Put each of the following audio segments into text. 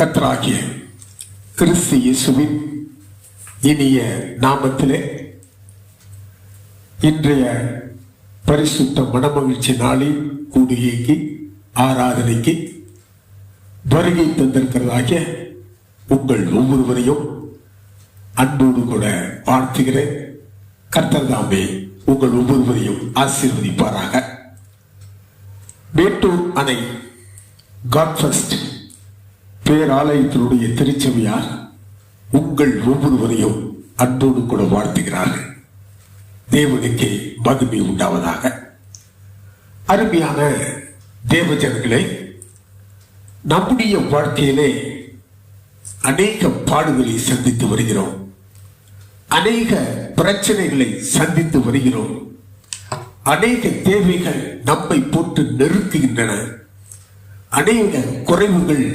கர்த்தராகிய கிறிஸ்து இயேசுவின் இனிய நாமத்திலே இன்றைய பரிசுத்த மனமகிழ்ச்சி நாளில் கூடுகைக்கு ஆராதனைக்கு வருகை தந்திருக்கிறதாகிய உங்கள் ஒவ்வொருவரையும் அன்போடு கூட வாழ்த்துகிறேன். கர்த்தர் தாமே உங்கள் ஒவ்வொருவரையும் ஆசீர்வதிப்பாராக. மேட்டூர் அணை காட் ஃபர்ஸ்ட் பேராலயத்தினுடைய திருச்சபையார் உங்கள் ஒவ்வொருவரையும் அன்போடு கூட வாழ்த்துகிறார்கள். தேவனுக்கு மகிமை உண்டாவதாக. அருமையான தேவஜனங்களே, நம்முடைய வாழ்க்கையிலே அநேக பாடுகளை சந்தித்து வருகிறோம், அநேக பிரச்சனைகளை சந்தித்து வருகிறோம், அநேக தேவைகள் நம்மை போட்டு நெருக்குகின்றன, அநேக குறைவுகள்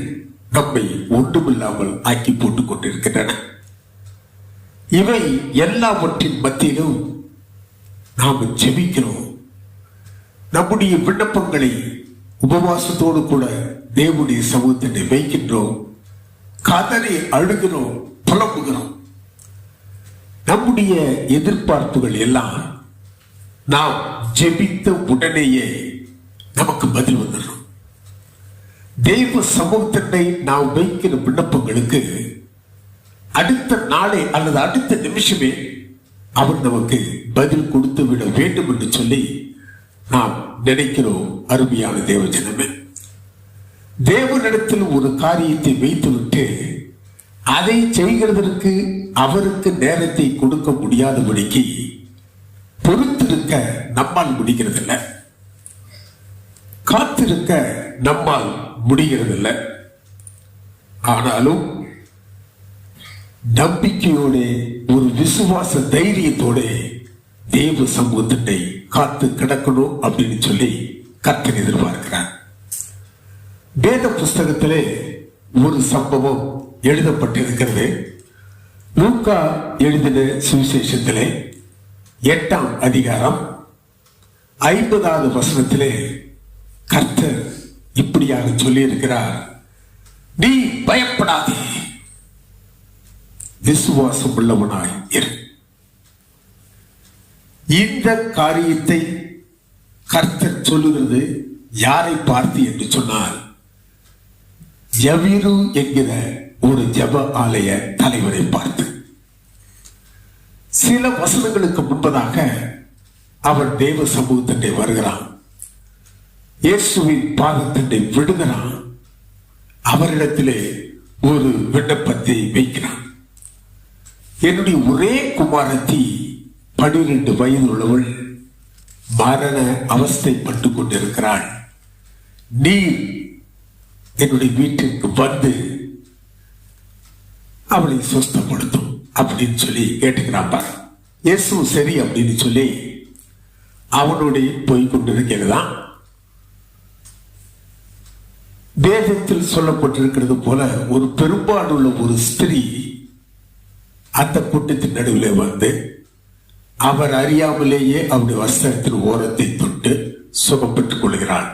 நம்மை ஒன்றுமில்லாமல் ஆக்கி போட்டுக் கொண்டிருக்கின்றன. இவை எல்லாவற்றின் மத்தியிலும் நாம் ஜெபிக்கிறோம். நம்முடைய விண்ணப்பங்களை உபவாசத்தோடு கூட தேவனுடைய சமூகத்தை வைக்கின்றோம், கதறி அழுகிறோம், புலம்புகிறோம். நம்முடைய எதிர்பார்ப்புகள் எல்லாம் நாம் ஜெபித்த உடனேயே நமக்கு பதில் வந்துடும். தெய்வ சமூகத்தை நாம் வைக்கிற விண்ணப்பங்களுக்கு அடுத்த நாளே அல்லது அடுத்த நிமிஷமே அவர் நமக்கு பதில் கொடுத்து விட வேண்டும் என்று சொல்லி நாம் நினைக்கிறோம். அருமையான தேவஜனமே, தேவனிடத்தில் ஒரு காரியத்தை வைத்துவிட்டு அதை செய்கிறதற்கு அவருக்கு நேரத்தை கொடுக்க முடியாதபடிக்கு பொறுத்திருக்க நம்மால் முடிகிறதில்லை, காத்திருக்க நம்மால் முடிகிறதில்லை. ஆனாலும் நம்பிக்கையோட ஒரு விசுவாச தைரியத்தோட தேவ சமூகத்தை காத்து கிடக்கணும் அப்படின்னு சொல்லி கர்த்தர் எதிர்பார்க்கிறார். வேத புஸ்தகத்திலே ஒரு சம்பவம் எழுதப்பட்டிருக்கிறது. லூக்கா எழுதின சுவிசேஷத்திலே 8ஆம் அதிகாரம் 50வது வசனத்திலே கர்த்தர் இப்படியாக சொல்லி இருக்கிறார், நீ பயப்படாதே, விசுவாசம் உள்ளவனாய் இரு. இந்த காரியத்தை கர்த்தர் சொல்லுகிறது யாரை பார்த்து என்று சொன்னால், யவீரு என்கிற ஒரு ஜெப ஆலய தலைவரை பார்த்து. சில வசனங்களுக்கு முன்பதாக அவர் தேவ சமூகத்தை வருகிறான், இயேசுவின் பாதத்தை விடுகிறான், அவரிடத்திலே ஒரு விண்ணப்பத்தை வைக்கிறான். என்னுடைய ஒரே குமாரத்தி 12 வயது உள்ளவள் மரண அவஸ்தைப்பட்டு கொண்டிருக்கிறாள், நீர் என்னுடைய வீட்டிற்கு வந்து அவளை சுஸ்தப்படுத்தும் அப்படின்னு சொல்லி கேட்டுக்கிறான். இயேசு சரி அப்படின்னு சொல்லி அவனுடைய போய் கொண்டிருக்கிறதான். வேதத்தில் சொல்லப்பட்டிருக்கிறது போல ஒரு பெரும்பாலுள்ள ஒரு ஸ்திரீ அந்த கூட்டத்தின் நடுவில் வந்து அவர் அறியாமலேயே அவருடைய வஸ்திரத்தின் ஓரத்தை தொட்டு சுகம் பெற்றுக் கொள்கிறாள்.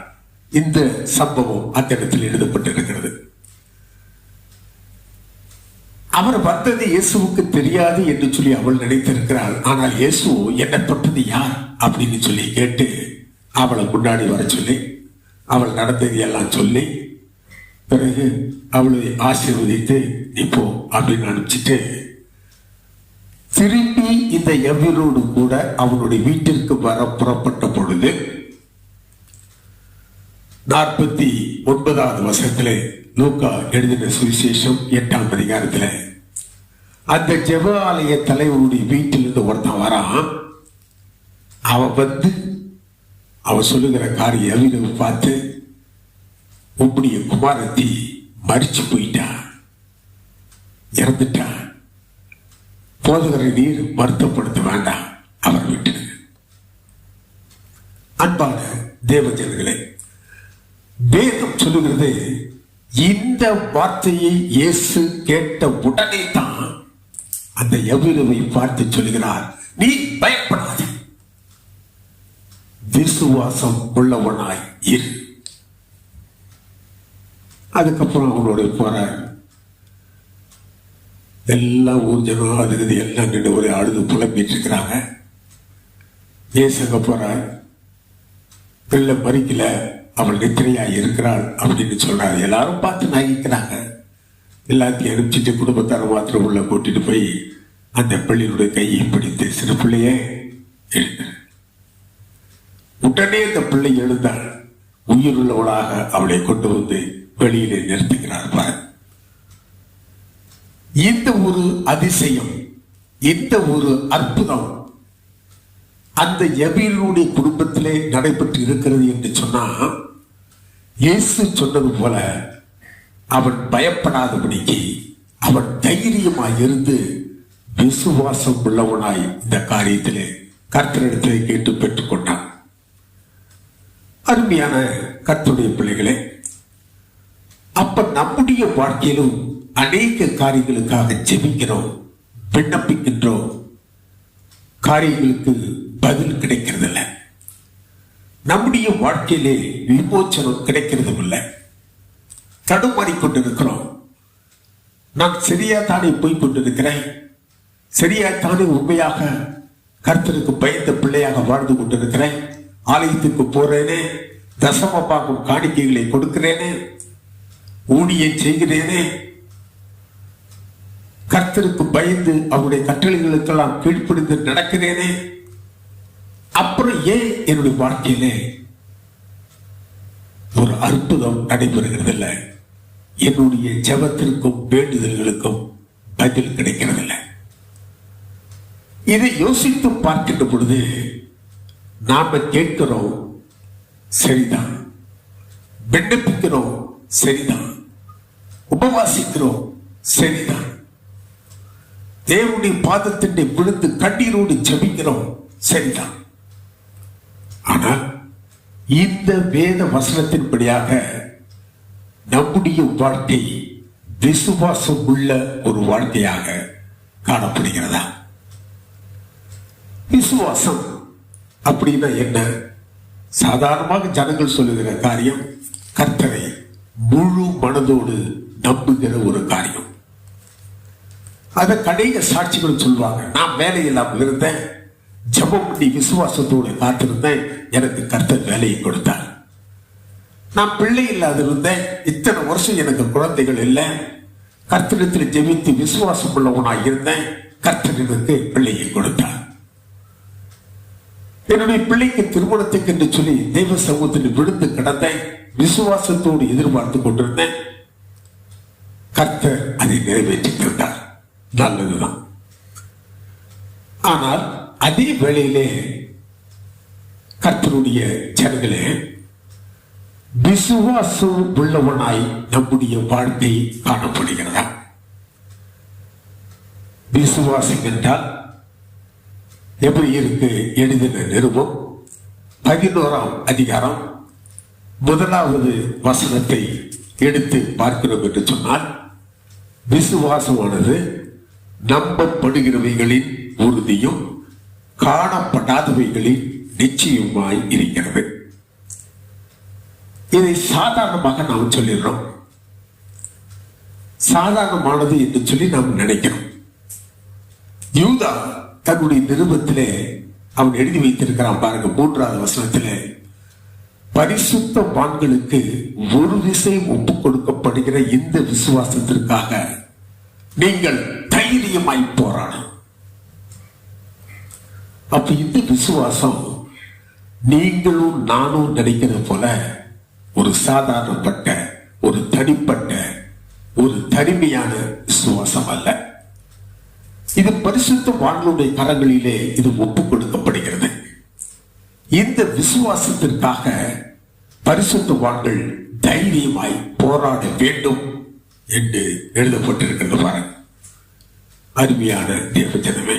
இந்த சம்பவம் அந்த இடத்தில் எழுதப்பட்டிருக்கிறது. அவர் வந்தது இயேசுவுக்கு தெரியாது என்று சொல்லி அவள் நினைத்திருக்கிறாள். ஆனால் இயேசு என்ன தொட்டது யார் அப்படின்னு சொல்லி கேட்டு அவளை முன்னாடி வர சொல்லி அவள் நடந்தது எல்லாம் சொல்லி பிறகு அவளை ஆசீர்வதித்து இப்போ அப்படின்னு அனுப்பிச்சிட்டு திரும்பி இந்த யவீரோடு கூட அவனுடைய வீட்டிற்கு வர புறப்பட்ட பொழுது 49வது வசனத்திலே லூக்கா எழுதின சுவிசேஷம் 8ஆம் அதிகாரத்தில் அந்த ஜெப ஆலய தலைவருடைய வீட்டிலிருந்து ஒருத்தன் வரான். அவன் வந்து அவன் சொல்லுகிற காரியம் யவீரை பார்த்து, உம்முடைய குமாரத்தி மரிச்சு போயிட்டா, இறந்துட்டா, போதகரை நீர் வருத்தப்படுத்த வேண்டாம், அவர் விட்டுடுங்க. அன்பான தேவஜனங்களே, வேதம் சொல்லுகிறது இந்த வார்த்தையை இயேசு கேட்ட உடனே தான் அந்த யவீரை பார்த்து சொல்லுகிறார், நீ பயப்படாத, விசுவாசம் உள்ளவனாய் இரு. அதுக்கப்புறம் அவங்களோட போற எல்லாம் ஊர்ஜனம் அதுக்கு எல்லாம் நின்று ஒரே அழுது புலம்பிட்டு இருக்கிறாங்க. ஏசங்க போறார், பிள்ளை மறிக்கல, அவள் நித்திரையா இருக்கிறாள் அப்படின்னு சொல்றாரு. எல்லாரும் பார்த்து நகைக்கிறாங்க. எல்லாத்தையும் அனுப்பிச்சிட்டு குடும்பத்தார மாத்திரம் உள்ள கூட்டிட்டு போய் அந்த பிள்ளையினுடைய கையை பிடித்து, சிறு பிள்ளையே எழுந்த. உடனே அந்த பிள்ளை எழுந்தாள். உயிருள்ளவளாக அவளை கொண்டு வந்து வெளியிலே நிறுத்துகிறார். பாரு, இந்த ஒரு அதிசயம், இந்த ஒரு அற்புதம் அந்த எபிரனுடைய குடும்பத்திலே நடைபெற்று இருக்கிறது என்று சொன்னா, இயேசு சொன்னது போல அவன் பயப்படாதபடிக்கு அவன் தைரியமாய் இருந்து விசுவாசம் உள்ளவனாய் இந்த காரியத்திலே கர்த்தரிடத்திலே கேட்டு பெற்றுக் கொண்டான். அருமையான கர்த்தருடைய பிள்ளைகளே, அப்ப நம்முடைய வாழ்க்கையிலும் அநேக காரியங்களுக்காக ஜெபிக்கிறோம், விண்ணப்பிக்கின்றோம், காரியங்களுக்கு பதில் கிடைக்கிறது இல்லை. நம்முடைய வாழ்க்கையிலே விமோச்சனம் கிடைக்கிறதும் இல்லை. தடுமாறிக்கொண்டிருக்கிறோம். நான் சரியா தானே போய் கொண்டிருக்கிறேன், சரியா தானே உண்மையாக கர்த்தருக்கு பயந்த பிள்ளையாக வாழ்ந்து கொண்டிருக்கிறேன், ஆலயத்துக்கு போறேனே, தசம பாகம் காணிக்கைகளை கொடுக்கிறேனே, ஊழியம் செய்கிறேனே, கர்த்தருக்கு பயந்து அவருடைய கட்டளைகளுக்கெல்லாம் கீழ்ப்படிந்து நடக்கிறேனே, அப்புறம் ஏன் என்னுடைய வாழ்க்கையிலே ஒரு அற்புதம் நடைபெறுகிறது இல்லை? என்னுடைய ஜெபத்திற்கும் வேண்டுதல்களுக்கும் பதில் கிடைக்கிறது இல்லை. இதை யோசித்து பார்க்கின்ற பொழுது நாம கேட்கிறோம் சரிதான், விண்ணப்பிக்கிறோம் சரிதான், உபவாசிக்கிறோம் சரிதான், தேவனுடைய பாதத்தின் விழுந்து கண்ணீரோடு ஜெபிக்கிறோம் சரிதான். ஆனால் இந்த வேத வசனத்தின்படியாக நம்முடைய வாழ்க்கை விசுவாசம் உள்ள ஒரு வாழ்க்கையாக காணப்படுகிறதா? விசுவாசம் அப்படின்னா என்ன? சாதாரணமாக ஜனங்கள் சொல்லுகிற காரியம், கர்த்தரை முழு மனதோடு நம்புகிற ஒரு காரியம். அதை கடைக சாட்சிகள் சொல்லுவாங்க. நான் வேலை இல்லாமல் இருந்தேன், ஜெபம் பண்ணி விசுவாசத்தோடு காத்திருந்தேன், எனக்கு கர்த்தர் வேலையை கொடுத்தார். நான் பிள்ளை இல்லாத இருந்தேன், இத்தனை வருஷம் எனக்கு குழந்தைகள் இல்லை, கர்த்தரிடத்தில் ஜெபித்து விசுவாசம் உள்ளவனாக இருந்தேன், கர்த்தர் எனக்கு பிள்ளையை கொடுத்தார். என்னுடைய பிள்ளைக்கு திருமணத்துக்கு என்று சொல்லி தெய்வ சமூகத்தில் விழுந்து கிடந்தேன், விசுவாசத்தோடு எதிர்பார்த்து கொண்டிருந்தேன், கர்த்தர் அதை நிறைவேற்றி தந்தார். நல்லதுதான். ஆனால் அதே வேளையிலே கர்த்தருடைய ஜனங்களே, விசுவாசம் உள்ளவனாய் நம்முடைய வாழ்க்கை காணப்படுகிறதா? விசுவாசம் என்றால் எபிரேயருக்கு எழுதின நிருபம் 11ஆம் அதிகாரம் 1வது வசனத்தை எடுத்து பார்க்கிறோம் என்று சொன்னால், விசுவாசமானது நம்பப்படுகிறவைகளின் உறுதியும் காணப்படாதவைகளின் நிச்சயமாய் இருக்கிறது. இதை சாதாரணமாக நாம் சொல்லிடுறோம், சாதாரணமானது என்று சொல்லி நாம் நினைக்கிறோம். யூதா தன்னுடைய நிருபத்திலே அவன் எழுதி வைத்திருக்கிறான் பாருங்க, 3வது வசனத்திலே, பரிசுத்தவான்களுக்கு ஒரு விஷயம் ஒப்புக் கொடுக்கப்படுகிற இந்த விசுவாசத்திற்காக நீங்கள் தைரியமாய் போராடும். அப்ப இந்த விசுவாசம் நீங்களும் நானும் நினைக்கிறது போல ஒரு சாதாரணப்பட்ட, ஒரு தனிப்பட்ட, ஒரு தனிமையான விசுவாசம் அல்ல. இது பரிசுத்தவான்களுடைய கரங்களிலே இது ஒப்புக் கொடுக்கப்படுகிறது. இந்த விசுவாசத்திற்காக பரிசுத்தவான்கள் தைரியமாய் போராட வேண்டும் என்று எழுதப்பட்டிருக்கிறது பாருங்க. அருமையான தேவஜனமே,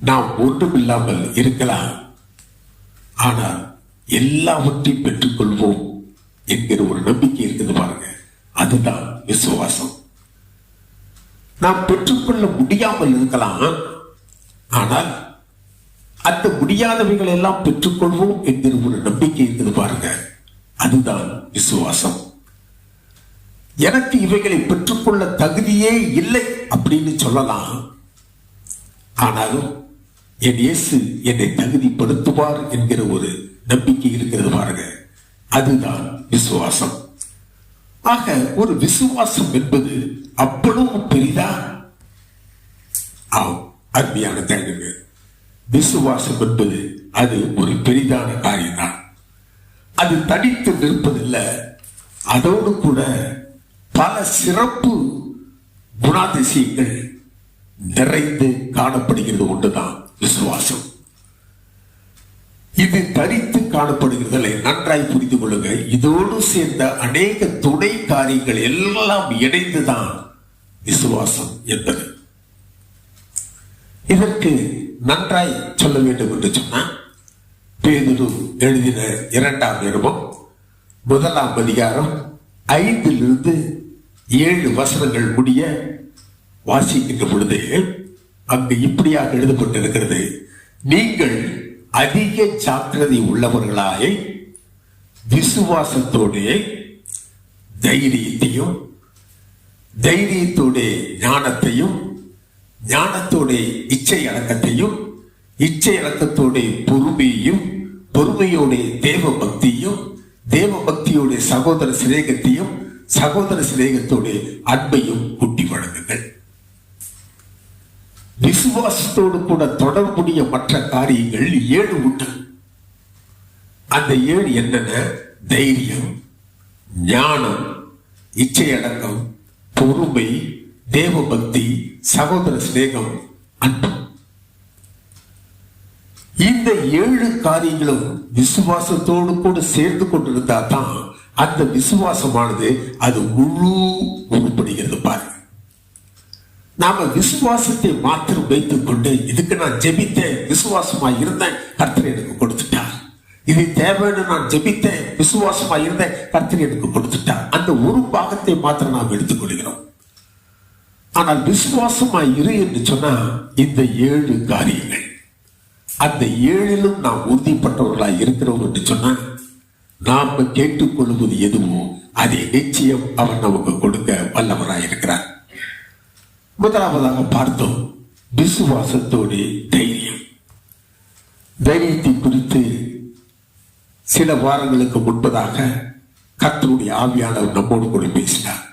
நாம் ஒன்றுமில்லாமல் இருக்கலாம், ஆனால் எல்லாவற்றையும் பெற்றுக்கொள்வோம் என்கிற ஒரு நம்பிக்கை இருக்குது பாருங்க. அதுதான் விசுவாசம். நாம் பெற்றுக்கொள்ள முடியாமல் இருக்கலாம், ஆனால் அந்த முடியாதவைகள் எல்லாம் பெற்றுக்கொள்வோம் என்கிற ஒரு நம்பிக்கை இருக்குது பாருங்க. அதுதான் விசுவாசம். எனக்கு இவைகளை பெற்றுக்கொள்ள தகுதியே இல்லை அப்படின்னு சொல்லலாம். ஆனாலும் என் இயேசு என்னை தகுதிப்படுத்துவார் என்கிற ஒரு நம்பிக்கை இருக்கிறது பாருங்க. அதுதான் விசுவாசம். ஆக ஒரு விசுவாசம் என்பது அவ்வளவு பெரிதா? ஆம், அருமையான தேவனே, விசுவாசம் என்பது அது ஒரு பெரிதான காரியம்தான். அது தனித்து நிற்பதில்லை, அதோடு கூட பல சிறப்பு குணாதிசயங்கள் நிறைந்து காணப்படுகிறது ஒன்றுதான் விசுவாசம். இது தரித்து காணப்படுகிறதை நன்றாய் புரிந்து கொள்ளுங்க. இதோடு சேர்ந்த அநேக துணை காரியங்கள் எல்லாம் இணைந்துதான் விசுவாசம் என்பது. இதற்கு நன்றாய் சொல்ல வேண்டும் என்று சொன்னால், பேதுரு எழுதின 2ஆம் நிருபம் 1ஆம் அதிகாரம் 5 7 வசனங்கள் முடிய வாசிக்கின்ற பொழுது அங்கு இப்படியாக எழுதப்பட்டிருக்கிறது: நீங்கள் அதிக ஜாக்கிரதை உள்ளவர்களாய் விசுவாசத்தோடு தைரியத்தையும், தைரியத்தோட ஞானத்தையும், ஞானத்தோட இச்சை அடக்கத்தையும், இச்சை அடக்கத்தோட பொறுமையையும், பொறுமையோட தேவ பக்தியும், தேவ பக்தியோட சகோதர சிநேகத்தையும், சகோதர சிநேகத்தோட அன்பையும் கூட்டி வழங்குங்கள். விசுவாசத்தோடு கூட தொடர்புடைய மற்ற காரியங்கள் 7 உண்டு. அந்த 7 என்னென்ன? தைரியம், ஞானம், இச்சை அடக்கம், பொறுமை, தேவ பக்தி, சகோதர சிநேகம், அன்பு. இந்த 7 காரியங்களும் விசுவாசத்தோடு கூட சேர்ந்து கொண்டிருந்தா தான் அந்த விசுவாசமானது அது முழு உருப்படுகிறது. பாருங்க, நாம விசுவாசத்தை மாத்திரம் வைத்துக் கொண்டு இதுக்கு நான் ஜெபித்தேன், விசுவாசமா இருந்தேன், கர்த்தர் எனக்கு கொடுத்துட்டார், இது தேவைன்னு நான் ஜெபித்தேன், விசுவாசமா இருந்தேன், கர்த்தர் எனக்கு கொடுத்துட்டார், அந்த ஒரு பாகத்தை மாத்திரம் நாம் எடுத்துக் கொள்கிறோம். ஆனால் விசுவாசமா இரு என்று சொன்னா இந்த 7 காரியங்கள், அந்த 7லும் நாம் உறுதிப்பட்டவர்களாய் இருக்கிறோம் என்று சொன்னா நாம கேட்டுக்கொள்வது எதுவோ அதை நிச்சயம் அவர் நமக்கு கொடுக்க வல்லவராய் இருக்கிறார். முதலாவதாக பார்த்தோம் விசுவாசத்தோடு தைரியம். தைரியத்தை குறித்து சில வாரங்களுக்கு முன்பதாக கர்த்தருடைய ஆவியானவர் நம்மோடு கூட பேசினார்.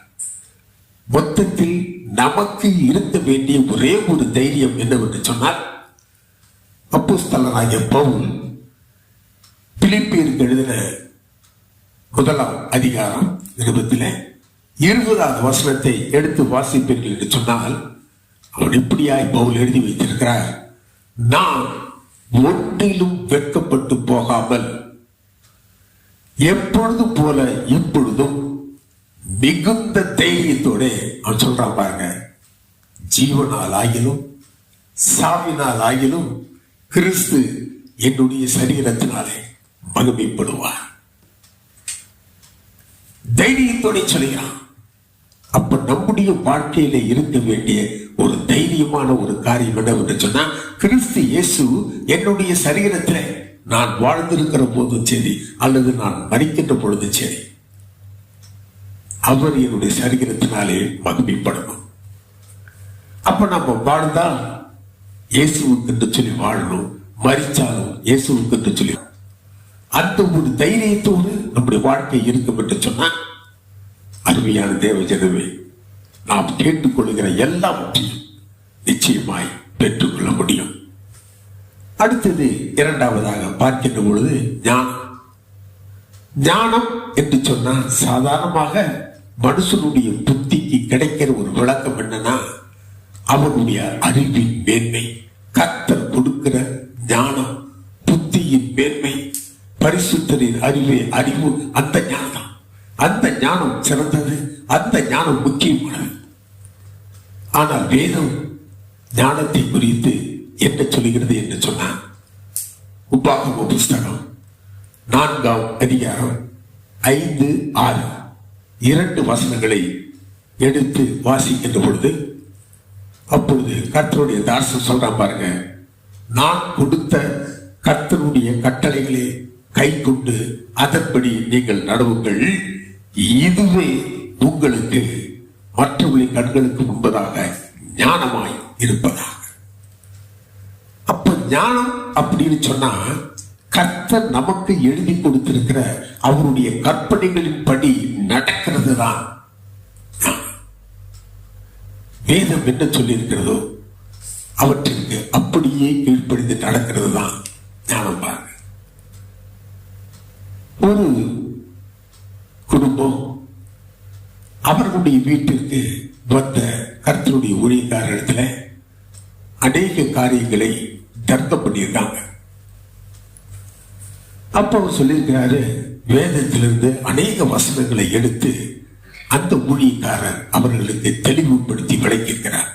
மொத்தத்தில் நமக்கு இருக்க வேண்டிய ஒரே ஒரு தைரியம் என்னவென்று சொன்னால், அப்போஸ்தலனாகிய பவுல் பிலிப்பியருக்கு எழுதின 1ஆம் அதிகாரம் 20வது வசனத்தை எடுத்து வாசிப்பீர்கள் என்று சொன்னால், அவன் இப்படியாய் பவுல் எழுதி வைத்திருக்கிறார்: நான் ஒன்றிலும் வெட்கப்பட்டு போகாமல் எப்பொழுதும் போல எப்பொழுதும் மிகுந்த தைரியத்தோட, அவன் சொல்றான் பாருங்க, ஜீவனால் ஆகிலும் சாவினால் ஆகிலும் கிறிஸ்து என்னுடைய சரீரத்தினாலே மகிமைப்படுவார். தைரியத்தோட சொல்கிறான். அப்ப நம்முடைய வாழ்க்கையில இருக்க வேண்டிய ஒரு தைரியமான ஒரு காரியம் என்னவென்று சொன்னா, கிறிஸ்து இயேசு என்னுடைய சரீரத்தில் நான் வாழ்ந்திருக்கிற போதும் சரி அல்லது நான் மரிக்கின்ற பொழுதும் சரி, அவர் என்னுடைய சரீரத்தினாலே மகிமைப்படணும். அப்ப நம்ம வாழ்ந்தால் இயேசுவுக்கு என்று சொல்லி வாழணும், மரிச்சாலும் இயேசுவுக்கு என்று சொல்லி அந்த ஒரு தைரியத்தோடு நம்முடைய வாழ்க்கை இருக்கும் என்று சொன்னால், அருமையான தேவ ஜனமே, நாம் கேட்டுக்கொள்கிற எல்லாவற்றையும் நிச்சயமாய் பெற்றுக்கொள்ள முடியும். அடுத்தது இரண்டாவதாக பார்க்கின்ற பொழுது ஞானம். ஞானம் என்று சொன்னால் சாதாரணமாக மனுஷனுடைய புத்திக்கு கிடைக்கிற ஒரு விளக்கம் என்னன்னா, அவனுடைய அறிவின் மேன்மை, கர்த்தர் கொடுக்கிற ஞானம், புத்தியின் மேன்மை, பரிசுத்தரின் அறிவு, அந்த ஞானம், அந்த ஞானம் சிறந்தது, அந்த ஞானம் முக்கியமானது. ஆனால் வேதம் ஞானத்தை குறித்து என்ன சொல்லுகிறது என்று சொன்னார், உபாகம புஸ்தகம் 4ஆம் அதிகாரம் 5, 6 2 வசனங்களை எடுத்து வாசிக்கின்ற பொழுது, அப்பொழுது கர்த்தருடைய தாசன் சொல்றான் பாருங்க, நான் கொடுத்த கர்த்தருடைய கட்டளைகளை கை கொண்டு அதன்படி நீங்கள் நடவுங்கள், இதுவே உங்களுக்கு மற்றவர்களின் கண்களுக்கு முன்பதாக ஞானமாய் இருப்பதாக. அப்ப ஞானம் அப்படின்னு சொன்னா கர்த்தர் நமக்கு எழுதி கொடுத்திருக்கிற அவருடைய கற்பனைகளின் படி நடக்கிறது தான். வேதம் என்ன சொல்லி இருக்கிறதோ அவற்றிற்கு அப்படியே கீழ்ப்படிந்து நடக்கிறது தான் ஞானம். பாருங்க, ஒரு குடும்பம் அவர்களுடைய வீட்டிற்கு வந்த கர்த்தருடைய ஊழியக்காரர்களிடத்துல அநேக காரியங்களை தர்க்கம் பண்ணியிருக்காங்க. அப்ப அவர் சொல்லியிருக்கிறாரு, வேதத்திலிருந்து அநேக வசனங்களை எடுத்து அந்த ஊழியக்காரர் அவர்களுக்கு தெளிவுபடுத்தி விளக்கியிருக்கிறார்.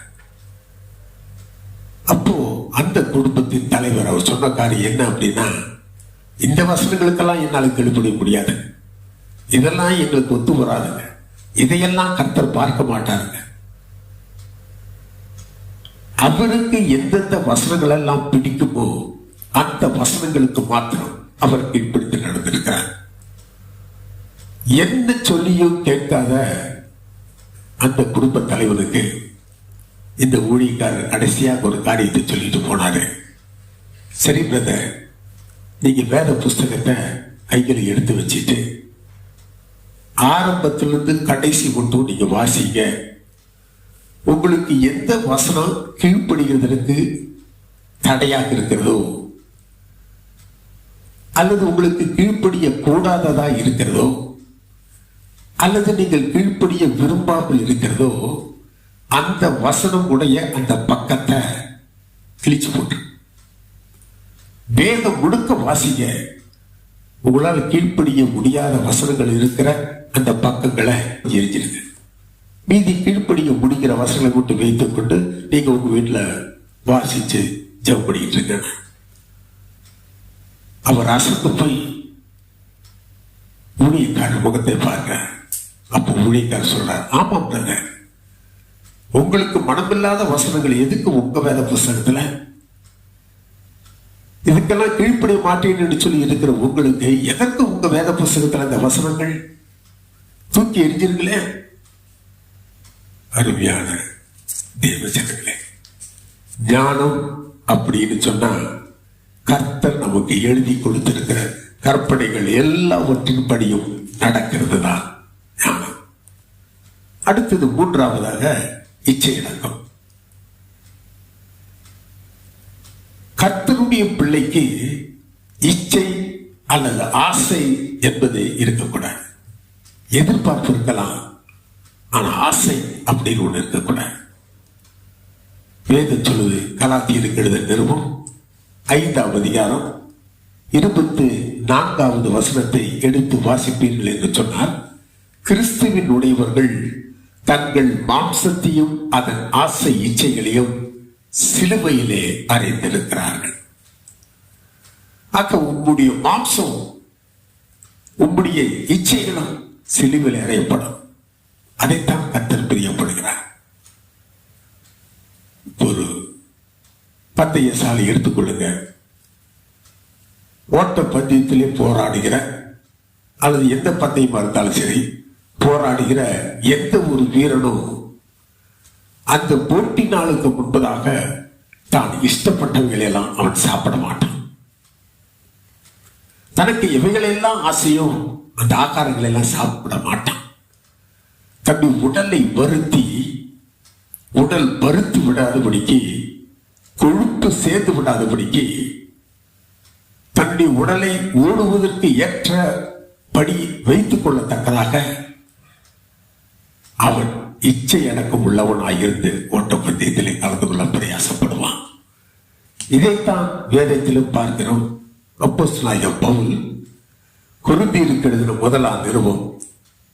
அப்போ அந்த குடும்பத்தின் தலைவர் அவர் சொன்ன காரியம் என்ன அப்படின்னா, இந்த வசனங்களுக்கெல்லாம் என்னால் கீழ்ப்படிய முடியாது, இதெல்லாம் எங்களுக்கு ஒத்து வராதுங்க, இதையெல்லாம் கர்த்தர் பார்க்க மாட்டாருங்க. அவருக்கு எந்தெந்த வசனங்கள் எல்லாம் பிடிக்குமோ அந்த வசனங்களுக்கு மாத்திரம் அவர் கீழ்ப்படுத்தி நடந்திருக்கிறார். என்ன சொல்லியும் கேட்காத அந்த குடும்ப தலைவனுக்கு இந்த ஊழியக்காரர் கடைசியாக ஒரு காரியத்தை சொல்லிட்டு போனாரு. சரி பிரதர், நீங்க வேத புஸ்தகத்தை கையில் எடுத்து வச்சுட்டு ஆரம்பத்திலிருந்து கடைசி கொண்டு நீங்க வாசிங்க. உங்களுக்கு எந்த வசனம் கீழ்ப்படுகிறதற்கு தடையாக இருக்கிறதோ அல்லது உங்களுக்கு கீழ்ப்படிய கூடாததா இருக்கிறதோ அல்லது நீங்கள் கீழ்ப்படிய விரும்பாமல் இருக்கிறதோ அந்த வசனம் உடைய அந்த பக்கத்தை கிழிச்சு போட்டு வேதம் முழுக்க வாசிங்க. உங்களால் கீழ்ப்படிய முடியாத வசனங்கள் இருக்கிற அந்த பக்கங்களை எரிஞ்சிருங்க. மீதி கீழ்ப்படிய முடிகிற வசனங்களை விட்டு வைத்துக் கொண்டு நீங்க உங்க வீட்டுல வாசிச்சு ஜெபம் பண்ணிட்டு இருக்க. அவர் அசந்து போய் ஊழியக்காரர் முகத்தை பார்க்க. அப்போ ஊழியக்காரர் சொல்றார், ஆமாம் பிரதர், உங்களுக்கு மனமில்லாத வசனங்கள் எதுக்கு உங்க வேத புஸ்தகத்துல? இதுக்கெல்லாம் கீழ்ப்படிய மாட்டேன்னு சொல்லி இருக்கிற உங்களுக்கு எதற்கு உங்க வேத புஸ்தகத்துல அந்த வசனங்கள்? தூக்கி எரிஞ்சிருங்களே. அருமையான தேவ ஜனங்களே, ஞானம் அப்படின்னு சொன்னா கர்த்தர் நமக்கு எழுதி கொடுத்திருக்கிற கற்பனைகள் எல்லாவற்றின் படியும் நடக்கிறது தான் ஞானம். அடுத்தது மூன்றாவதாக இச்சை அடக்கம். கர்த்தருடைய பிள்ளைக்கு இச்சை அல்லது ஆசை என்பது இருக்கக்கூடாது. எதிர்பார்ப்பு இருக்கலாம், ஆனா ஆசை அப்படின்னு ஒண்ணு இருக்கக்கூடாது. வேதம் சொல்லுது, கலாத்தியருக்கு எழுதின நிருபம் 5ஆம் அதிகாரம் 24வது வசனத்தை எடுத்து வாசிப்பீர்கள் என்று சொன்னார், கிறிஸ்துவின் உடையவர்கள் தங்கள் மாம்சத்தையும் அதன் ஆசை இச்சைகளையும் சிலுவையிலே அறைந்திருக்கிறார்கள். ஆக உங்களுடைய மாம்சம் உங்களுடைய இச்சைகளும் சிலுவையில் அறையப்படும். அதைத்தான் கர்த்தர் பிரியப்படுகிறார். ஒரு பந்தய சாலை எடுத்துக்கொள்ளுங்க. ஓட்ட பந்தயத்திலே போராடுகிற அல்லது எந்த பந்தயமா இருந்தாலும் சரி, போராடுகிற எந்த ஒரு வீரனும் அந்த போட்டி நாளுக்கு முன்பதாக தான் இஷ்டப்பட்டவைகளை எல்லாம் அவன் சாப்பிட மாட்டான். தனக்கு எவைகளெல்லாம் ஆசையோ அந்த ஆகாரங்களை எல்லாம் சாப்பிட மாட்டான். தன்னுடைய உடலை வருத்தி, உடல் பருத்து விடாதபடிக்கு, கொழுப்பு சேர்ந்து விடாதபடிக்கு, தன்னுடைய உடலை ஓடுவதற்கு ஏற்றபடி வைத்துக் கொள்ளத்தக்கதாக அவன் இச்சை அடக்கம் உள்ளவனாயிருந்து ஓட்டப்பந்தயத்திலே கலந்து கொள்ள பிரயாசப்படுவான். இதைத்தான் வேதத்திலும் பார்க்கிறோம். அப்போஸ்தலனாகிய பவுல் கொரிந்தியருக்கு எழுதின 1ஆம் நிருபம்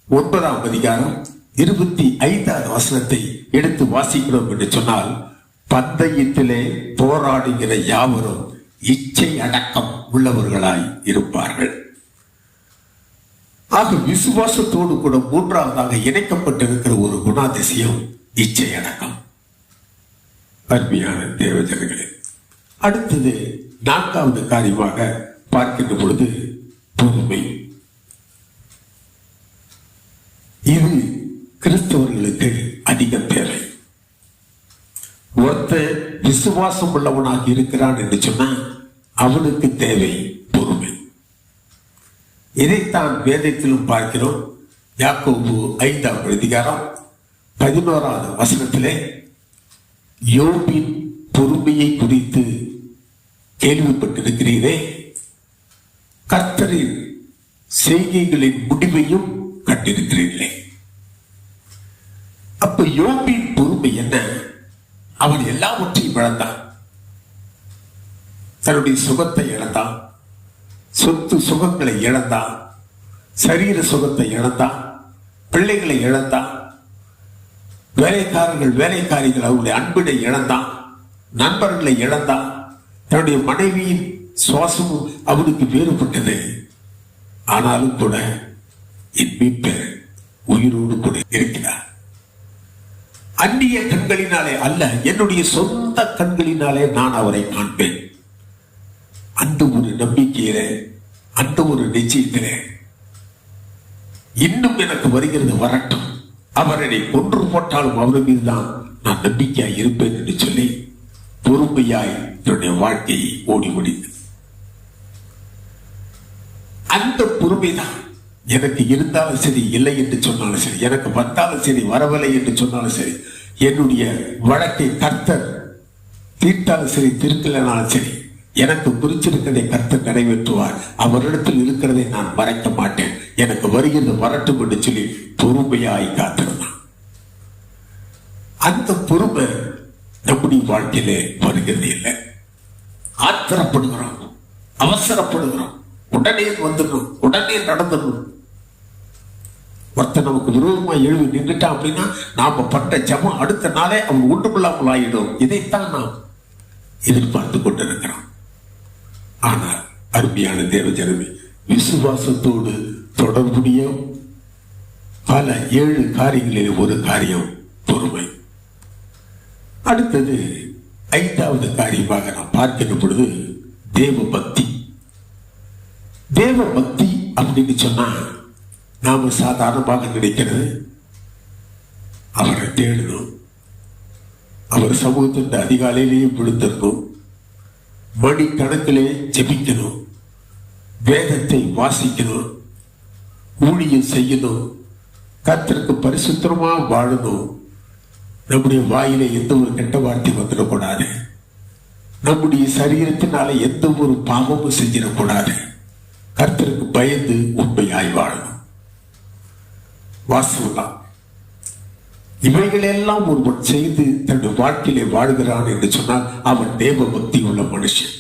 9ஆம் அதிகாரம் 25வது வசனத்தை எடுத்து வாசிக்கிறோம் என்று சொன்னால், பந்தயத்திலே போராடுகிற யாவரும் இச்சை அடக்கம் உள்ளவர்களாய் இருப்பார்கள். ஆக விசுவாசத்தோடு கூட மூன்றாவதாக இணைக்கப்பட்டிருக்கிற ஒரு குணாதிசயம் இச்சை அடக்கம். அருமையான தேவஜனங்களே, அடுத்தது 4வது காரியமாக பார்க்கின்ற பொழுது பொறுமை. இது ஒருத்தன் விசுவாசம் உள்ளவனாக இருக்கிறான் என்று சொன்னா அவனுக்கு தேவை பொறுமை. இதைத்தான் வேதத்திலும் பார்க்கிறோம். யாக்கோபு 5ஆம் அதிகாரம் 11ஆவது வசனத்திலே யோபின் பொறுமையை குறித்து கேள்விப்பட்டிருக்கிறீரே, கர்த்தரின் செய்கைகளின் முடிவையும் கண்டிருக்கிறீர்களே. அப்ப யோபின் பொறுமை என்ன? அவன் எல்லாவற்றையும் இழந்தான். தன்னுடைய சுகத்தை இழந்தான், சொத்து சுகங்களை இழந்தான், சரீர சுகத்தை இழந்தான், பிள்ளைகளை இழந்தான், வேலைக்காரிகள் அவருடைய அன்பினை இழந்தான், நண்பர்களை இழந்தான், தன்னுடைய மனைவியின் சுவாசமும் அவனுக்கு வேறுபட்டது. ஆனாலும் கூட என் மீட்பர் உயிரோடு கூட இருக்கிறார். அந்நிய கண்களினாலே அல்ல, என்னுடைய சொந்த கண்களினாலே நான் அவரை காண்பேன். அந்த ஒரு நம்பிக்கையில, அந்த ஒரு நிச்சயத்தில இன்னும் எனக்கு வருகிறது வரட்டும், அவர் என்னை கொன்று போட்டாலும் அவர் மீதுதான் நான் நம்பிக்கையாய் இருப்பேன் என்று சொல்லி பொறுமையாய் என்னுடைய வாழ்க்கையை ஓடி முடிந்தது. அந்த பொறுமைதான் எனக்கு இருந்தாலும் சரி, இல்லை என்று சொன்னாலும் சரி, எனக்கு வந்தாலும் சரி, வரவில்லை என்று சொன்னாலும் சரி, என்னுடைய வழக்கை கர்த்தர் தீர்த்தாலும் சரி, தீர்க்கலனாலும் சரி, எனக்கு குறிச்சிருக்கிறதை கர்த்தர் நிறைவேற்றுவார். அவரிடத்தில் இருக்கிறதை நான் மறைக்க மாட்டேன். எனக்கு வருகிறது வரட்டும் என்று சொல்லி பொறுமையாய் காத்திருந்தான். அந்த பொறுமை நம்முடைய வாழ்க்கையிலே வருகிறது இல்லை. ஆத்திரப்படுகிறோம், அவசரப்படுகிறோம், உடனே வந்துடணும், உடனே நடந்துடணும். ஒருத்தர் நமக்கு விரோதமா எழுதி நின்றுட்டான் அப்படின்னா நாம பட்ட ஜபம் அடுத்த நாளே அவன் ஒன்றுமில்லாமல் ஆயிடும். இதைத்தான் நாம் எதிர்பார்த்து கொண்டிருக்கிறோம். ஆனால் அருமையான தேவ ஜனமே, விசுவாசத்தோடு தொடர்புடைய பல 7 காரியங்களில் ஒரு காரியம் பொறுமை. அடுத்தது 5வது காரியமாக நாம் பார்க்கின்ற பொழுது தேவ பக்தி. தேவ பக்தி அப்படின்னு சொன்னா நாம சாதாரணமாக நினைக்கிறது அவரை தேடணும், அவர் சமூகத்தின் அதிகாலையிலேயே விழுந்திருக்கும், மணிக்கணக்கிலே ஜெபிக்கணும், வேதத்தை வாசிக்கணும், ஊழியம் செய்யணும், கர்த்தருக்கு பரிசுத்தமா வாழணும், நம்முடைய வாயில எந்த ஒரு கெட்ட வார்த்தை வந்துடக்கூடாது, நம்முடைய சரீரத்தினால எந்த ஒரு பாவமும் செஞ்சிடக்கூடாது, கர்த்தருக்கு பயந்து உண்மையாய் வாழணும். வாசம்தான் இவைகளெல்லாம் ஒருவன் செய்து தன்னுடைய வாழ்க்கையிலே வாழ்கிறான் என்று சொன்னால் அவன் தேவ பக்தி உள்ள மனுஷன்.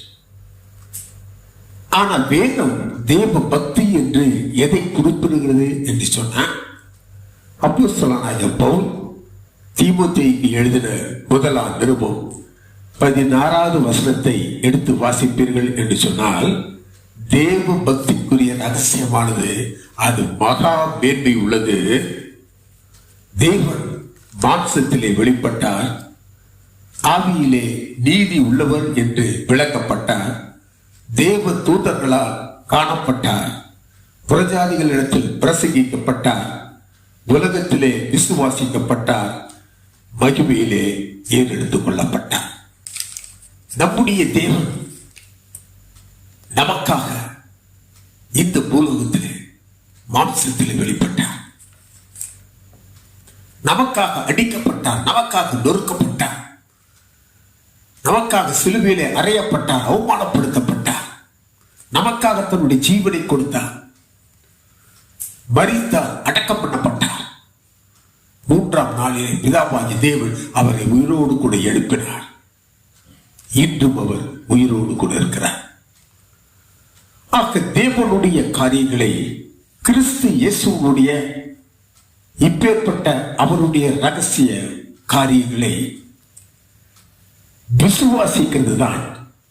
ஆனால் வேதம் தேவ பக்தி என்று எதை குறிப்பிடுகிறது என்று சொன்னால், அப்போஸ்தலனாகிய பவுல் தீமோத்தேயுக்கு எழுதின 1ஆம் நிருபம் 16வது வசனத்தை எடுத்து வாசிப்பீர்கள் என்று சொன்னால், தேவ பக்திக்குரிய ரகசியமானது அது மகா மேன்மை உள்ளது. தேவன் மாம்சத்திலே வெளிப்பட்டார், ஆவியிலே நீதி உள்ளவர் என்று விளக்கப்பட்டார், தேவ தூதர்களால் காணப்பட்டார், புறஜாதிகளிடத்தில் பிரசங்கிக்கப்பட்டார், உலகத்திலே விசுவாசிக்கப்பட்டார், மகிமையிலே ஏறெடுத்துக் கொள்ளப்பட்டார். நம்முடைய தேவன் நமக்காக இந்த பூலோகத்திலே மாம்சத்திலே வெளிப்பட்டார், நமக்காக அடிக்கப்பட்டார், நமக்காக நொறுக்கப்பட்டார், நமக்காக சிலுவையிலே அறையப்பட்டார், அவமானப்படுத்தப்பட்டார், நமக்காக தன்னுடைய ஜீவனை கொடுத்தார், மரித்தார், அடக்கம் பண்ணப்பட்டார். 3ஆம் நாளிலே பிதாவாகிய தேவன் அவரை உயிரோடு கூட எழுப்பினார். இன்றும் அவர் உயிரோடு கூட இருக்கிறார். ஆக தேவனுடைய காரியங்களை, கிறிஸ்து இயேசுவுடைய இப்பேற்பட்ட அவருடைய ரகசிய காரியங்களை விசுவாசிக்கிறது தான்.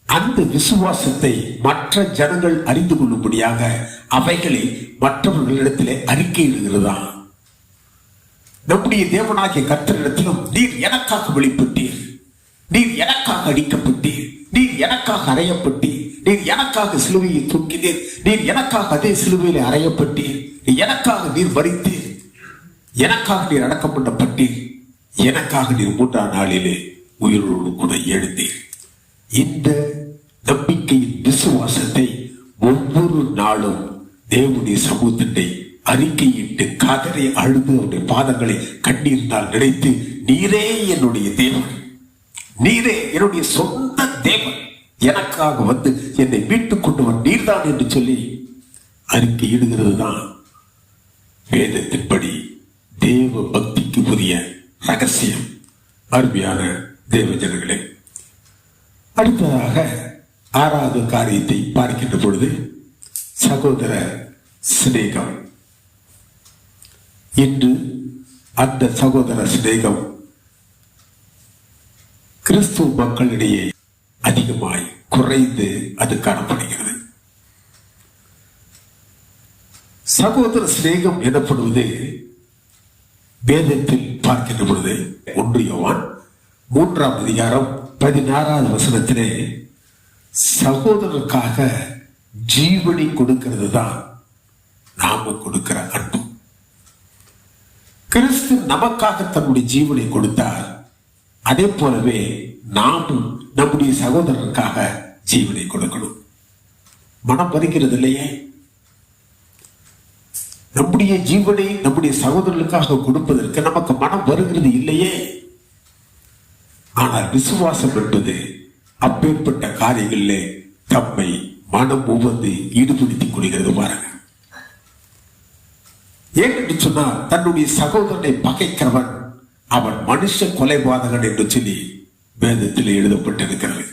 அந்த விசுவாசத்தை மற்ற ஜனங்கள் அறிந்து கொள்ளும்படியாக அவைகளை மற்றவர்களிடத்திலே அறிக்கையிடுகிறதா. நம்முடைய தேவனாகிய கர்த்தரிடத்திலும் நீர் எனக்காக வெளிப்பட்டீர், நீர் எனக்காக அடிக்கப்பட்டீர், நீர் எனக்காக அறையப்பட்டீர், நீர் எனக்காக சிலுவையை தூக்கினீர், நீர் எனக்காக அதே சிலுவையிலே அறையப்பட்டீர், எனக்காக நீர் மரித்தீர், எனக்காக நீர் அடக்கம் பண்ணப்பட்டீர், எனக்காக நீர் 3ஆம் நாளிலே உயிரோடு கூட எழுந்தேன். இந்த நம்பிக்கையின் விசுவாசத்தை ஒவ்வொரு நாளும் தேவனுடைய சமூகத்தை அறிக்கையிட்டு கதரை அழுது அவருடைய பாதங்களை கண்ணீரினால் நினைத்து, நீரே என்னுடைய தேவன், நீரே என்னுடைய சொந்த தேவன், எனக்காக வந்து என்னை மீட்டுக் கொண்டவன் நீர்தான் என்று சொல்லி அறிக்கையிடுகிறது தான் வேதத்தின்படி தேவ பக்திக்கு உரிய ரகசியம். அருமையான தேவ ஜனங்களே, அடுத்ததாக 6வது காரியத்தை பார்க்கின்ற பொழுது சகோதர சிநேகம். இன்று அந்த சகோதர சிநேகம் கிறிஸ்துவ மக்களிடையே அதிகமாய் குறைந்து அது காணப்படுகிறது. சகோதர சிநேகம் எனப்படுவது வேதத்தில் பார்க்கின்ற பொழுது 1 யோவான் 3ஆம் அதிகாரம் 16வது வசனத்திலே சகோதரருக்காக ஜீவனை கொடுக்கிறது தான் நாம கொடுக்கிற அன்பு. கிறிஸ்து நமக்காக தன்னுடைய ஜீவனை கொடுத்தார். அதே போலவே நாமும் நம்முடைய சகோதரருக்காக ஜீவனை கொடுக்கணும். மனம் வருகிறது இல்லையே? நம்முடைய ஜீவனை நம்முடைய சகோதரர்களுக்காக கொடுப்பதற்கு நமக்கு மனம் வருகிறது இல்லையே? ஆனால் விசுவாசம் என்பது அப்பேற்பட்ட காரியங்களிலே தம்மை மனம் உவந்து ஈடுபடுத்திக் கொள்கிறது. பாருங்க, ஏனென்று சொன்னால் தன்னுடைய சகோதரனை பகைக்கிறவன் அவன் மனுஷ கொலைபாதகன் என்று சொல்லி வேதத்தில் எழுதப்பட்டிருக்கிறது.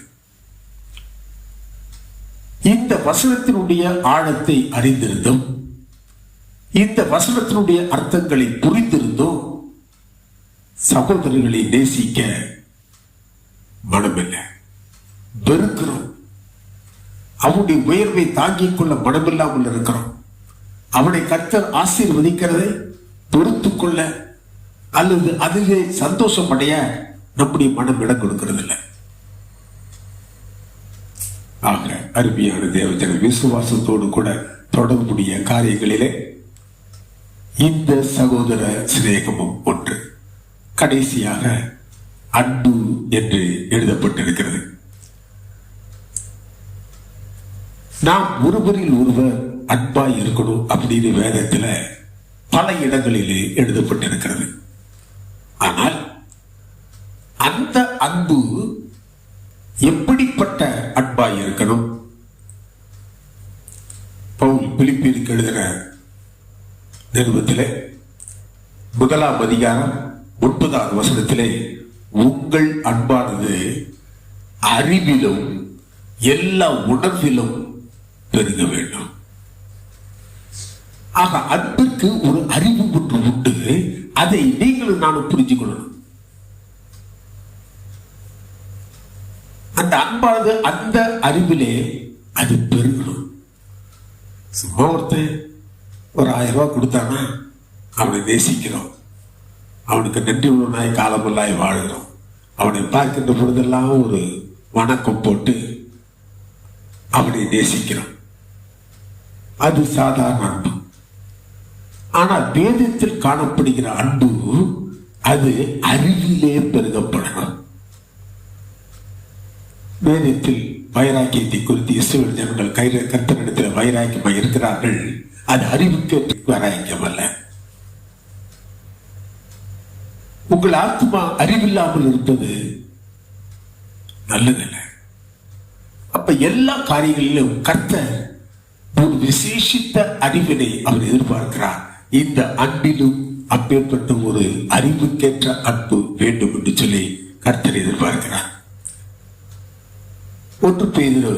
இந்த வசனத்தினுடைய ஆழத்தை அறிந்திருந்தும், இந்த வசனத்தினுடைய அர்த்தங்களை புரிந்திருந்தும் சகோதரர்களை நேசிக்க மனமில்லை, வெறுக்கிறோம். அவனுடைய உயர்வை தாங்கிக் கொள்ள மனமில்லாமல் இருக்கிறோம். அவனை கர்த்தர் ஆசீர்வதிக்கிறதை பொறுத்துக் கொள்ள அல்லது அதிலே சந்தோஷம் அடைய நம்முடைய மனம் இடம் கொடுக்கிறது இல்லை. ஆக அருமையான தேவஜன, விசுவாசத்தோடு கூட தொடர்புடைய காரியங்களிலே இந்த சகோதர சிநேகமும் ஒன்று. கடைசியாக அன்பு என்று எழுதப்பட்டிருக்கிறது. நாம் ஒருவரில் ஒருவர் அன்பாய் இருக்கணும் அப்படின்னு வேதத்தில் பல இடங்களிலே எழுதப்பட்டிருக்கிறது. ஆனால் அந்த அன்பு எப்படிப்பட்ட அன்பாய் இருக்கணும்? பவுல் பிலிப்பியருக்கு எழுதின நிருபத்திலே 1ஆம் அதிகாரம் 9வது வசனத்திலே, உங்கள் அன்பானது அறிவிலும் எல்லா உணர்விலும் பெருக வேண்டும். ஆக அன்பிற்கு ஒரு அறிவு ஒன்று உண்டு. அதை நீங்களும் நானும் புரிஞ்சுக்கொள்ளணும். அந்த அன்பானது அந்த அறிவிலே அது பெருகணும். சும்மா ஒருத்தன் ஒரு 1000 ரூபாய் கொடுத்தானா அவனை நேசிக்கிறோம், அவனுக்கு நன்றி உள்ளவனாய் காலமெல்லாம் வாழுகிறோம். அவனை பார்க்கின்ற பொழுதெல்லாம் ஒரு வணக்கம் போட்டு அவனை நேசிக்கிறோம். அது சாதாரண அன்பு. ஆனால் வேதத்தில் காணப்படுகிற அன்பு அது அறிவிலே பெருகப்படணும். வேதத்தில் வைராக்கியத்தை குறித்து இஸ்ரவேல் ஜனங்கள் கர்த்தரிடத்தில் வைராக்கியமாக இருக்கிறார்கள். அது அறிவுக்கு வைராக்கியம் அல்ல. உங்கள் ஆத்மா அறிவில்லாமல் இருப்பது நல்லதில்லை. அப்ப எல்லா காரியங்களிலும் கர்த்தர் ஒரு விசேஷித்த அறிவினை அவர் எதிர்பார்க்கிறார். இந்த அன்பிலும் அப்பேற்பட்ட ஒரு அறிவுக்கேற்ற அன்பு வேண்டும் என்று சொல்லி கர்த்தர் எதிர்பார்க்கிறார். 1 பேதுரு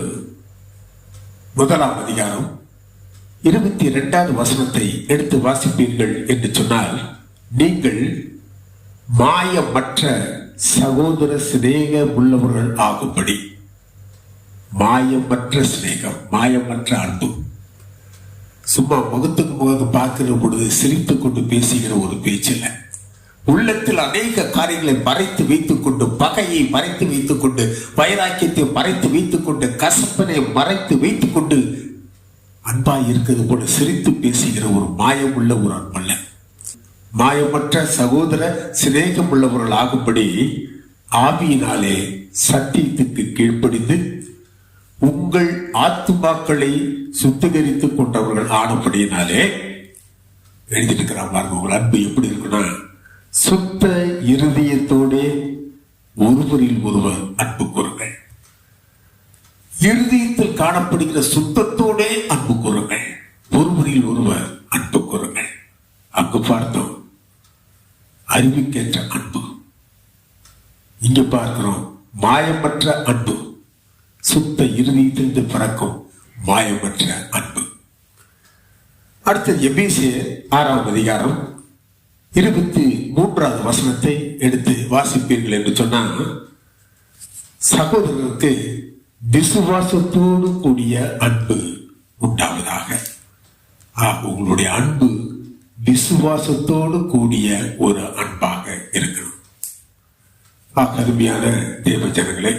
1ஆம் அதிகாரம் 22வது வசனத்தை எடுத்து வாசிப்பீர்கள் என்று சொன்னால், நீங்கள் மாயமற்ற சகோதர சிநேகம் உள்ளவர்கள் ஆகும்படி. மாயமற்ற சிநேகம், மாயமற்ற அன்பு. சும்மா முகத்துக்கு முகம் பார்க்கிற பொழுது சிரித்துக் கொண்டு பேசுகிற ஒரு பேச்சில் உள்ளத்தில் அநேக காரியங்களை மறைத்து வைத்துக் கொண்டு, பகையை மறைத்து வைத்துக் கொண்டு, வைராக்கியத்தை மறைத்து வைத்துக் கொண்டு, கசப்பனை மறைத்து வைத்துக் கொண்டு அன்பாய் இருக்கிறது போல சிரித்து பேசுகிற ஒரு மாயம் உள்ள ஒரு அன்பல்ல. மாயமற்ற சகோதர சிநேகம் உள்ளவர்கள் ஆகும்படி ஆவியினாலே சத்தியத்துக்கு கீழ்ப்படிந்து உங்கள் ஆத்துமாக்களை சுத்திகரித்துக் கொண்டவர்கள் ஆனபடியினாலே எழுதியிருக்கிறார் பாருங்க. உங்கள் அன்பு எப்படி இருக்குன்னா, சுத்த இருதயத்தோட ஒருவரில் ஒருவர் அன்பு கூறுங்கள். இருதயத்தில் காணப்படுகிற சுத்தத்தோட அன்பு கூறுங்கள், ஒருவரில் ஒருவர் அன்பு கூறுங்கள். அங்கு பார்த்தோம் அறிவுக்கேற்ற அன்பு, இங்க பார்க்கிறோம் மாயமற்ற அன்பு. சுத்த இருதயத்திலிருந்து பிறக்கும் மாயமற்ற அன்பு. அடுத்தது எபேசியர் 6ஆம் அதிகாரம் 23வது வசனத்தை எடுத்து வாசிப்பீர்கள் என்று சொன்னால், சகோதரருக்கு விசுவாசத்தோடு கூடிய அன்பு உண்டாவதாக. உங்களுடைய அன்பு விசுவாசத்தோடு கூடிய ஒரு அன்பாக இருக்கணும். அருமையான தேவ ஜனங்களே,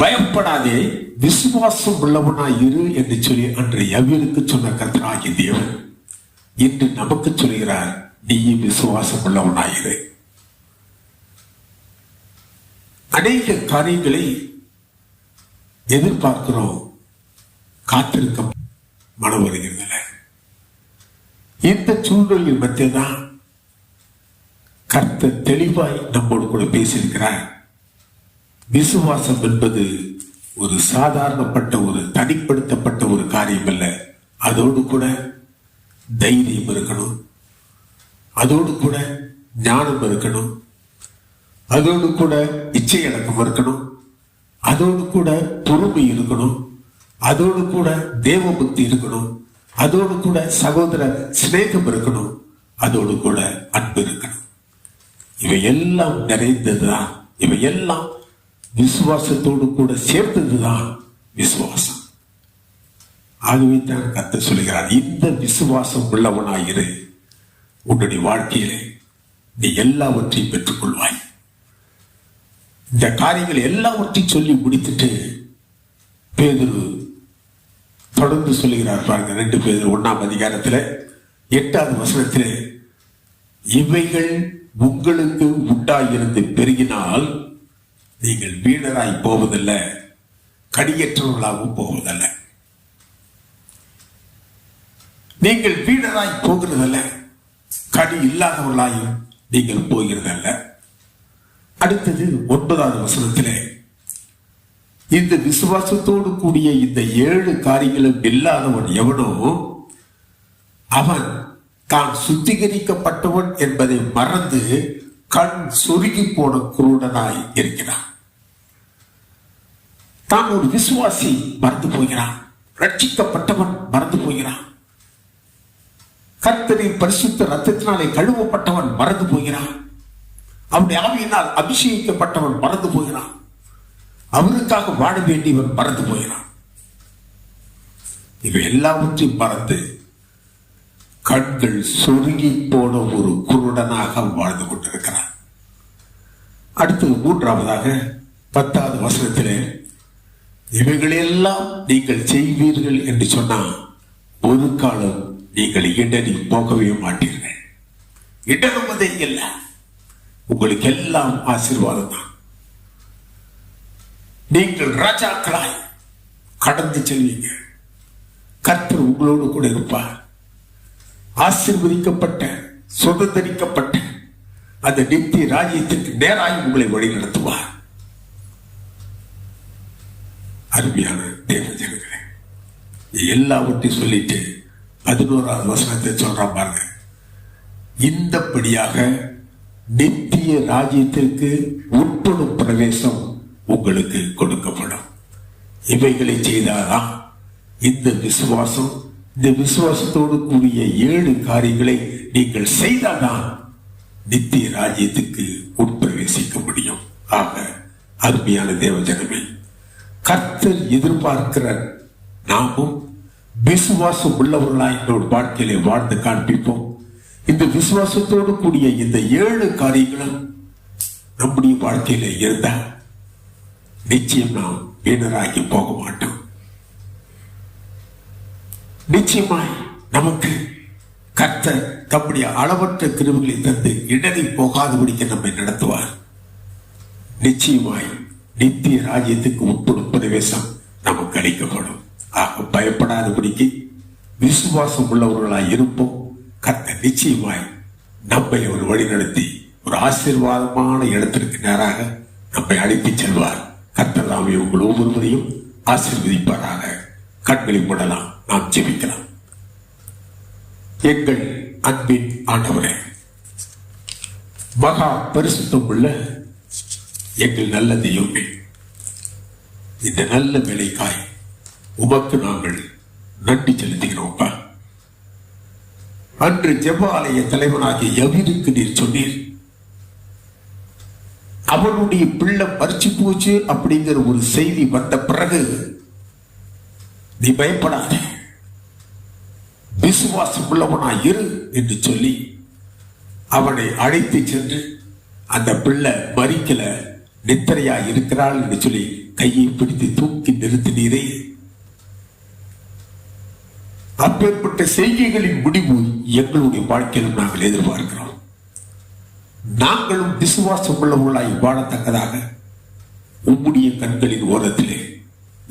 பயப்படாதே, விசுவாசம் உள்ளவனாய் இரு என்று சொல்லி அன்று எவ்வளவுக்கு சொன்ன கர்த்தராகிய தேவன் இன்று நமக்கு சொல்கிறார், நீயும் விசுவாசம் உள்ளவனாயிரு. அநேக காரியங்களை எதிர்பார்க்கிறோம், காத்திருக்க மனம் வருகிறதில்ல. இந்த சூழ்நிலையில் மத்தியதான் கர்த்தர் தெளிவாய் நம்மோடு கூட பேசியிருக்கிறார். விசுவாசம் என்பது ஒரு சாதாரணப்பட்ட ஒரு தனிப்படுத்தப்பட்ட ஒரு காரியம் அல்ல. அதோடு கூட தைரியம் இருக்கணும், அதோடு கூட ஞானம் இருக்கணும், அதோடு கூட இச்சை அடக்கம் இருக்கணும், அதோடு கூட பொறுமை இருக்கணும், அதோடு கூட தேவ புத்தி இருக்கணும், அதோடு கூட சகோதர சிநேகம் இருக்கணும், அதோடு கூட அன்பு இருக்கணும். இவை எல்லாம் நிறைந்ததுதான், இவை எல்லாம் விசுவாசத்தோடு கூட சேர்த்ததுதான் விசுவாசம். ஆகவே தான் கர்த்தர் சொல்கிறார், இந்த விசுவாசம் உள்ளவனாயிரு, உன்னுடைய வாழ்க்கையிலே நீ எல்லாவற்றையும் பெற்றுக் கொள்வாய். இந்த காரியங்கள் எல்லாவற்றையும் சொல்லி முடித்துட்டு பேதுரு தொடர்ந்து சொல்லுகிறார் பாருங்க. 2 பேதுரு 1ஆம் அதிகாரத்தில் 8வது வசனத்தில், இவைகள் உங்களுக்கு உண்டாயிருந்து பெருகினால் நீங்கள் வீணராய் போவதில்லை, கடியற்றவர்களாகவும் போவதில்லை. நீங்கள் வீணராய் போகிறதல்ல, கடி இல்லாதவர்களாயும் நீங்கள் போகிறதல்ல. அடுத்தது 9வது வசனத்திலே, இந்த விசுவாசத்தோடு கூடிய இந்த 7 காரியங்களும் இல்லாதவன் எவனோ அவன் தான் சுத்திகரிக்கப்பட்டவன் என்பதை மறந்து கண் சொருகி போன குருடனாய் இருக்கிறான். தான் ஒரு விசுவாசி மறந்து போகிறான், ரட்சிக்கப்பட்டவன் மறந்து போகிறான், கர்த்தரின் பரிசுத்த ரத்தத்தினாலே கழுவப்பட்டவன் மறந்து போகிறான், அவனுடைய ஆவியினால் அபிஷேகிக்கப்பட்டவன் மறந்து போகிறான், அவருக்காக வாழ வேண்டியவன் மறந்து போகிறான். இவை எல்லாவற்றையும் மறந்து கண்கள் சொருகி போன ஒரு குருடனாக வாழ்ந்து கொண்டிருக்கிறான். அடுத்தது 3ஆவதாக 10வது வசனத்திலே, இவைகளெல்லாம் நீங்கள் செய்வீர்கள் என்று சொன்னால் ஒரு காலம் நீங்கள் இடறி போகவே மாட்டீர்கள். இடறுவதே இல்லை, உங்களுக்கு எல்லாம் ஆசீர்வாதம் தான். நீங்கள் ராஜாக்களாய் கடந்து செல்வீங்க. கர்த்தர் உங்களோடு கூட இருப்பார். ஆசீர்வதிக்கப்பட்ட சுதந்திரிக்கப்பட்ட அந்த நித்திய ராஜ்யத்திற்கு நேராய் உங்களை வழி நடத்துவார். அருமையான தேவ ஜனங்களே, எல்லாவற்றையும் சொல்லிட்டு 11வது வசனத்தை சொல்றான் பாருங்க. இந்தபடியாக நித்திய ராஜ்யத்திற்கு உட்படும் பிரவேசம் உங்களுக்கு கொடுக்கப்படும். இவைகளை செய்தாதான் இந்த விசுவாசம், இந்த விசுவாசத்தோடு கூடிய 7 காரியங்களை நீங்கள் செய்தால்தான் நித்திய ராஜ்யத்துக்கு உட்பிரவேசிக்க முடியும். ஆக அருமையான தேவ ஜனமே, கர்த்தர் எதிர்பார்க்கிற நாமும் விசுவாசம் உள்ளவர்களாய் என்னோட வாழ்க்கையிலே வாழ்ந்து காண்பிப்போம். இந்த விசுவாசத்தோடு கூடிய இந்த 7 காரியங்களும் நம்முடைய வாழ்க்கையில இருந்தா நிச்சயம் நாம் வீணராகி போக மாட்டோம். நிச்சயமாய் நமக்கு கர்த்தர் தம்முடைய அளவற்ற கிருபைகளை தந்து இடறி போகாதபடிக்கு நம்மை நடத்துவார். நிச்சயமாய் நித்திய ராஜ்யத்துக்கு உட்படும் பிரவேசம் நமக்கு அளிக்கப்படும். ஆக பயப்படாதபடிக்கு விசுவாசம் உள்ளவர்களாய் இருப்போம். கர்த்தர் நிச்சயமாய் நம்மை ஒரு வழி நடத்தி ஒரு ஆசீர்வாதமான இடத்திற்கு நேராக நம்மை அழைத்துச் செல்வார். கர்த்தர் தாமே உங்கள் ஒவ்வொருவரையும் ஆசீர்வதிப்பாராக. கண்களை மூடலாம், நாம் ஜெபிக்கலாம். எங்கள் அன்பின் ஆண்டவரே, மகா பரிசுத்தம் உள்ள எங்கள் நல்ல தெய்வமே, இந்த நல்ல வேலைக்காய் உமக்கு நாங்கள் நன்றி செலுத்துகிறோம்ப்பா. அன்று ஜெப ஆலய தலைவனாகிய யவீருக்கு நீர் சொன்னீர், அவனுடைய பிள்ளை மறிச்சு போச்சு அப்படிங்கிற ஒரு செய்தி வந்த பிறகு நீ பயப்படாத, விசுவாசம் உள்ளவனாய் இரு என்று சொல்லி அவனை அழைத்து சென்று அந்த பிள்ளை மறிக்கல, நித்திரையா இருக்கிறாள் என்று சொல்லி கையை பிடித்து தூக்கி நிறுத்தினீரே. அப்பேற்பட்ட செய்கைகளின் முடிவு எங்களுடைய வாழ்க்கையிலும் நாங்கள் எதிர்பார்க்கிறோம். நாங்களும் விசுவாசம் உள்ளவர்களாய் வாழத்தக்கதாக உம்முடைய கண்களின் ஓரத்திலே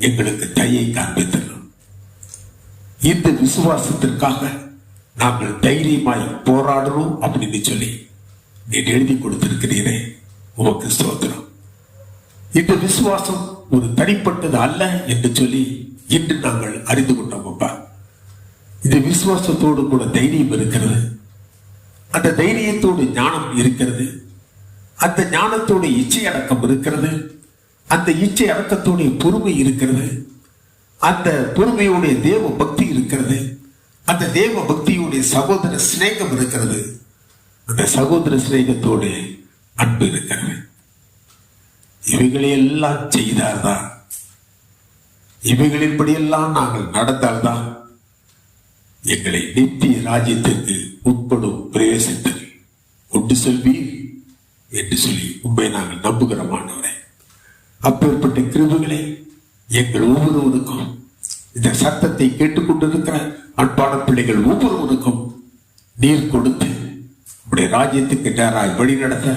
எங்களுக்கு தயை காண்பித்தரும். இந்த விசுவாசத்திற்காக நாங்கள் தைரியமாய் போராடணும் அப்படின்னு சொல்லி நீ எழுதி கொடுத்திருக்கிறீரே, உமக்கு ஸ்தோத்திரம். இந்த விசுவாசம் ஒரு தனிப்பட்டது அல்ல என்று சொல்லி இன்று நாங்கள் அறிந்து கொண்டோம் அப்பா. இந்த விசுவாசத்தோடு கூட தைரியம் இருக்கிறது, அந்த தைரியத்தோடு ஞானம் இருக்கிறது, அந்த ஞானத்தோடு இச்சை அடக்கம் இருக்கிறது, அந்த இச்சை அடக்கத்தோடைய பொறுமை இருக்கிறது, அந்த பொறுமையுடைய தேவ பக்தி இருக்கிறது, அந்த தேவ பக்தியுடைய சகோதர சிநேகம் இருக்கிறது, அந்த சகோதர சிநேகத்தோடு அன்பு இருக்கிறது. இவைகளையெல்லாம் செய்தால்தான், இவைகளின்படியெல்லாம் நாங்கள் நடந்தால்தான் எங்களை நித்திய ராஜ்யத்திற்கு உட்படும் பிரவேசத்தில் கொண்டு செல்வீர் என்று சொல்லி உண்மை நாங்கள் நம்புகிறோமானவரே. அப்பேற்பட்ட கிருபைகளை எங்கள் ஒவ்வொருவருக்கும், இந்த சத்தத்தை கேட்டுக்கொண்டிருக்கிற அன்பான பிள்ளைகள் ஒவ்வொருவருக்கும் நீர் கொடுத்து உங்களுடைய ராஜ்யத்துக்கு நேராய் வழி நடத்த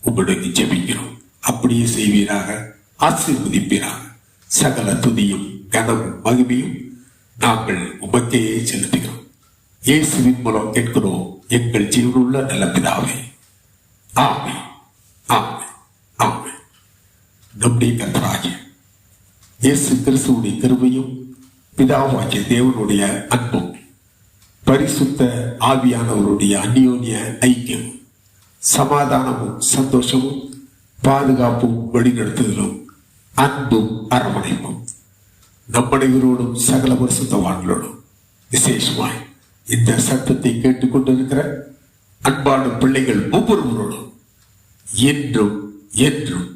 உங்களுக்கு ஜெபிக்கிறோம். அப்படியே செய்வீராக, ஆசீர்வதிப்பீராக. சகல துதியும் கனமும் மகிமையும் நாங்கள் உமக்கே செலுத்துகிறோம். இயேசுவின் மூலம் கேட்கிறோம் எங்கள் ஜீவனுள்ள நல்ல பிதாவே. ஆமென், ஆமென், ஆமென். நம்முடைய கர்த்தராகிய இயேசு கிறிஸ்துவுடைய கிருபையும் பிதாவாகிய தேவனுடைய அன்பும் பரிசுத்த ஆவியானவருடைய அந்யோன்ய ஐக்கியம், சமாதானமும் சந்தோஷமும் பாதுகாப்பும் வழிநடத்துதலும் அன்பும் அரவணைப்பும் நம்மடைவரோடும் சகல பரிசுத்தவான்களோடும் விசேஷமாய் இந்த சத்தத்தை கேட்டுக்கொண்டிருக்கிற அன்பான பிள்ளைகள் ஒவ்வொருவரோடும் என்றும் என்றும்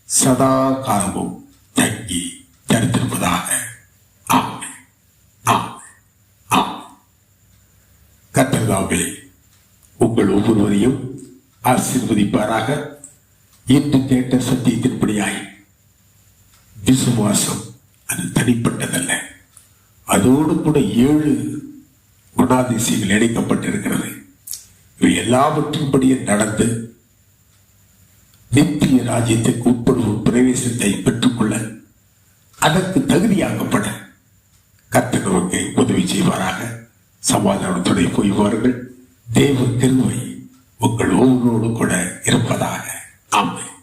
சதா காலமும் தங்கி தரித்திருப்பதாக. ஆமென், ஆமென், ஆமென். கர்த்தர் தாமே உங்கள் ஒவ்வொருவரையும் ஆசீர்வதிப்பாராக. இன்று கேட்ட சத்தியத்தின்படியாய் விசுவாசம் அது தனிப்பட்டதல்ல, அதோடு கூட 7 குணாதிசயங்கள் இணைக்கப்பட்டிருக்கிறது. இவை எல்லாவற்றின்படியே நடந்து நித்திய ராஜ்யத்துக்கு உட்படும் பிரவேசத்தை பெற்றுக்கொள்ள அதற்கு தகுதியாக்கப்பட கர்த்தர் நமக்கு உதவி செய்வாராக. சமாதானத்துடைய போய்வார்கள். தேவ கிருபை உங்கள் ஒவ்வொருவரோடு கூட இருப்பதாக. ஆமென்.